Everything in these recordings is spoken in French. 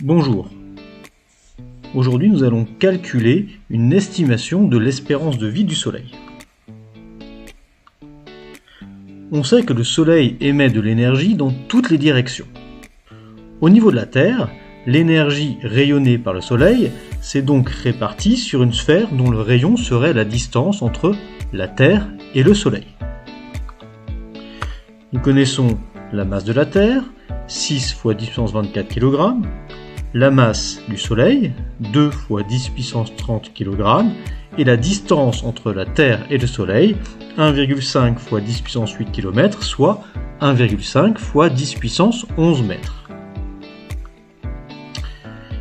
Bonjour. Aujourd'hui, nous allons calculer une estimation de l'espérance de vie du Soleil. On sait que le Soleil émet de l'énergie dans toutes les directions. Au niveau de la Terre, l'énergie rayonnée par le Soleil s'est donc répartie sur une sphère dont le rayon serait la distance entre la Terre et le Soleil. Nous connaissons la masse de la Terre, 6 fois 10 puissance 24 kg, la masse du Soleil, 2 fois 10 puissance 30 kg, et la distance entre la Terre et le Soleil, 1,5 fois 10 puissance 8 km, soit 1,5 fois 10 puissance 11 mètres.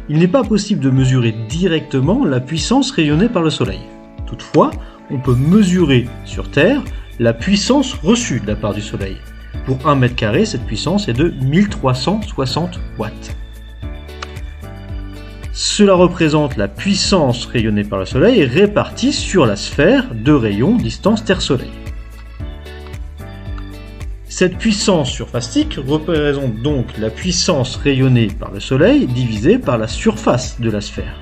Il n'est pas possible de mesurer directement la puissance rayonnée par le Soleil. Toutefois, on peut mesurer sur Terre la puissance reçue de la part du Soleil. Pour 1 mètre carré, cette puissance est de 1360 watts. Cela représente la puissance rayonnée par le Soleil répartie sur la sphère de rayons distance Terre-Soleil. Cette puissance surfactique représente donc la puissance rayonnée par le Soleil divisée par la surface de la sphère.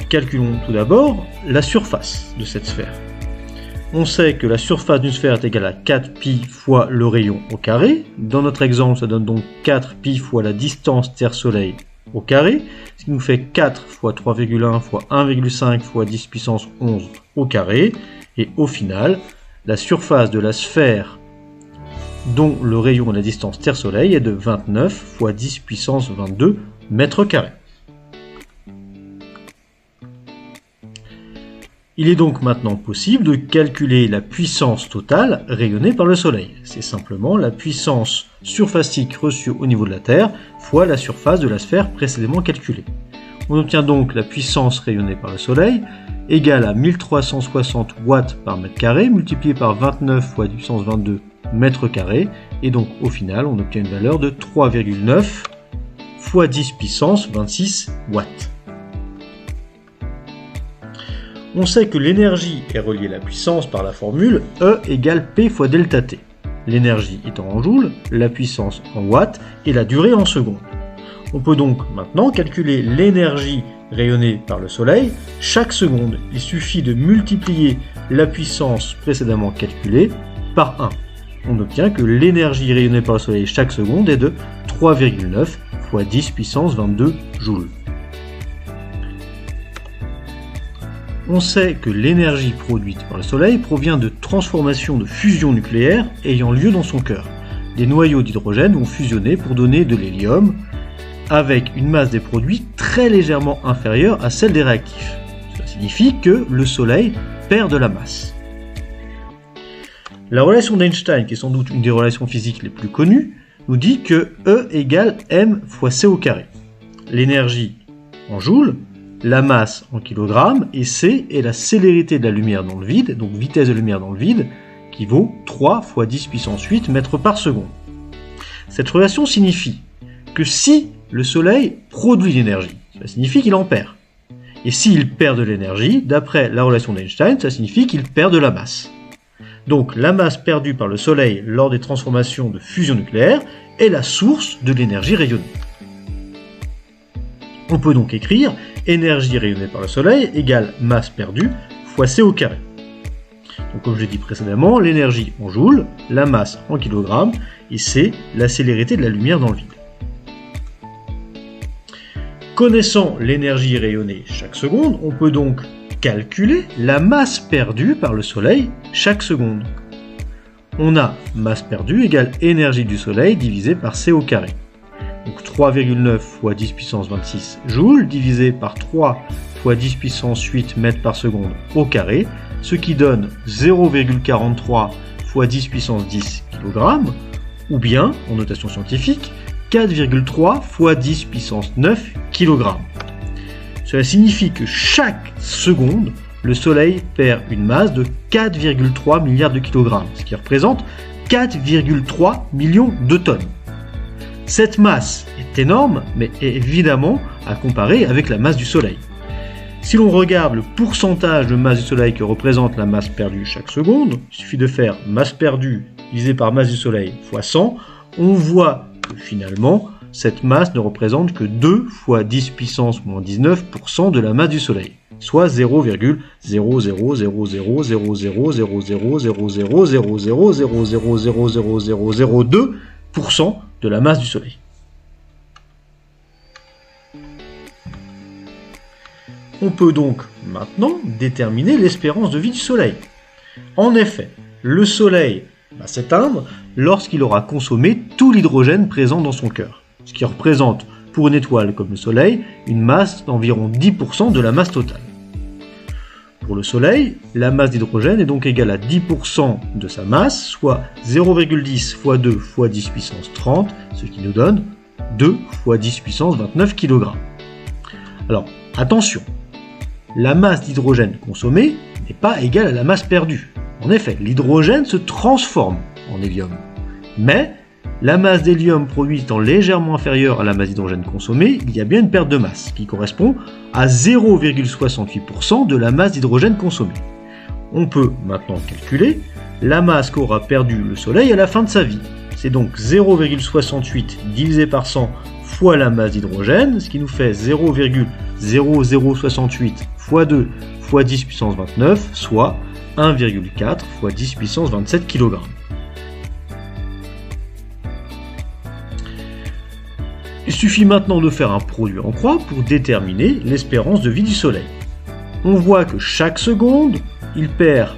Calculons tout d'abord la surface de cette sphère. On sait que la surface d'une sphère est égale à 4π fois le rayon au carré. Dans notre exemple, ça donne donc 4π fois la distance Terre-Soleil au carré, ce qui nous fait 4 fois 3,1 fois 1,5 fois 10 puissance 11 au carré. Et au final, la surface de la sphère dont le rayon et la distance Terre-Soleil est de 29 fois 10 puissance 22 mètres carrés. Il est donc maintenant possible de calculer la puissance totale rayonnée par le Soleil. C'est simplement la puissance surfactique reçue au niveau de la Terre fois la surface de la sphère précédemment calculée. On obtient donc la puissance rayonnée par le Soleil égale à 1360 watts par mètre carré multiplié par 29 fois 10 puissance 22 mètres carrés. Et donc au final, on obtient une valeur de 3,9 fois 10 puissance 26 watts. On sait que l'énergie est reliée à la puissance par la formule E égale P fois delta T. L'énergie étant en joules, la puissance en watts et la durée en secondes. On peut donc maintenant calculer l'énergie rayonnée par le Soleil chaque seconde. Il suffit de multiplier la puissance précédemment calculée par 1. On obtient que l'énergie rayonnée par le Soleil chaque seconde est de 3,9 fois 10 puissance 22 joules. On sait que l'énergie produite par le Soleil provient de transformations de fusion nucléaire ayant lieu dans son cœur. Des noyaux d'hydrogène vont fusionner pour donner de l'hélium avec une masse des produits très légèrement inférieure à celle des réactifs. Cela signifie que le Soleil perd de la masse. La relation d'Einstein, qui est sans doute une des relations physiques les plus connues, nous dit que E égale m fois c au carré. L'énergie en joules, la masse en kilogrammes, et C est la célérité de la lumière dans le vide, donc vitesse de lumière dans le vide, qui vaut 3 fois 10 puissance 8 mètres par seconde. Cette relation signifie que si le Soleil produit l'énergie, ça signifie qu'il en perd. Et s'il perd de l'énergie, d'après la relation d'Einstein, ça signifie qu'il perd de la masse. Donc la masse perdue par le Soleil lors des transformations de fusion nucléaire est la source de l'énergie rayonnée. On peut donc écrire énergie rayonnée par le Soleil égale masse perdue fois C au carré. Donc comme je l'ai dit précédemment, l'énergie en joules, la masse en kilogrammes, et C, la célérité de la lumière dans le vide. Connaissant l'énergie rayonnée chaque seconde, on peut donc calculer la masse perdue par le Soleil chaque seconde. On a masse perdue égale énergie du Soleil divisé par C au carré. Donc 3,9 fois 10 puissance 26 joules divisé par 3 fois 10 puissance 8 mètres par seconde au carré, ce qui donne 0,43 fois 10 puissance 10 kg, ou bien, en notation scientifique, 4,3 fois 10 puissance 9 kg. Cela signifie que chaque seconde, le Soleil perd une masse de 4,3 milliards de kilogrammes, ce qui représente 4,3 millions de tonnes. Cette masse est énorme, mais est évidemment à comparer avec la masse du Soleil. Si l'on regarde le pourcentage de masse du Soleil que représente la masse perdue chaque seconde, il suffit de faire masse perdue divisé par masse du Soleil fois 100, on voit que finalement, cette masse ne représente que 2 fois 10 puissance moins 19% de la masse du Soleil, soit 0,00000000000000002% de la masse du Soleil. On peut donc maintenant déterminer l'espérance de vie du Soleil. En effet, le Soleil va s'éteindre lorsqu'il aura consommé tout l'hydrogène présent dans son cœur, ce qui représente pour une étoile comme le Soleil une masse d'environ 10% de la masse totale. Pour le Soleil, la masse d'hydrogène est donc égale à 10% de sa masse, soit 0,10 fois 2 fois 10 puissance 30, ce qui nous donne 2 fois 10 puissance 29 kg. Alors, attention, la masse d'hydrogène consommée n'est pas égale à la masse perdue. En effet, l'hydrogène se transforme en hélium. Mais la masse d'hélium produite étant légèrement inférieure à la masse d'hydrogène consommée, il y a bien une perte de masse, qui correspond à 0,68% de la masse d'hydrogène consommée. On peut maintenant calculer la masse qu'aura perdue le Soleil à la fin de sa vie. C'est donc 0,68 divisé par 100 fois la masse d'hydrogène, ce qui nous fait 0,0068 fois 2 fois 10 puissance 29, soit 1,4 fois 10 puissance 27 kg. Il suffit maintenant de faire un produit en croix pour déterminer l'espérance de vie du Soleil. On voit que chaque seconde, il perd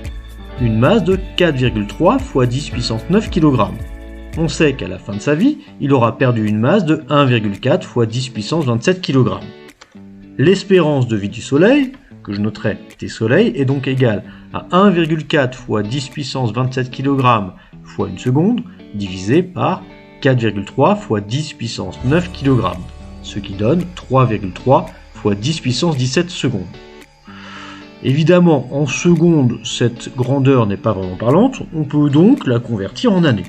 une masse de 4,3 fois 10 puissance 9 kg. On sait qu'à la fin de sa vie, il aura perdu une masse de 1,4 fois 10 puissance 27 kg. L'espérance de vie du Soleil, que je noterai T Soleil, est donc égale à 1,4 fois 10 puissance 27 kg fois une seconde, divisé par 4,3 fois 10 puissance 9 kg, ce qui donne 3,3 fois 10 puissance 17 secondes. Évidemment, en secondes, cette grandeur n'est pas vraiment parlante, on peut donc la convertir en années.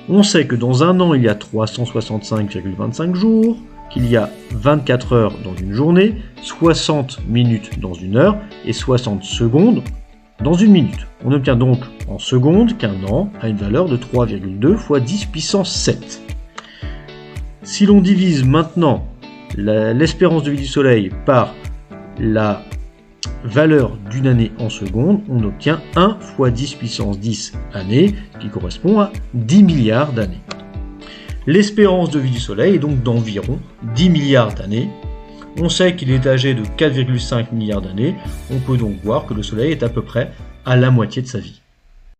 On sait que dans un an, il y a 365,25 jours, qu'il y a 24 heures dans une journée, 60 minutes dans une heure et 60 secondes dans une minute. On obtient donc en secondes qu'un an a une valeur de 3,2 fois 10 puissance 7. Si l'on divise maintenant l'espérance de vie du Soleil par la valeur d'une année en secondes, on obtient 1 fois 10 puissance 10 années, qui correspond à 10 milliards d'années. L'espérance de vie du Soleil est donc d'environ 10 milliards d'années. On sait qu'il est âgé de 4,5 milliards d'années, on peut donc voir que le Soleil est à peu près à la moitié de sa vie.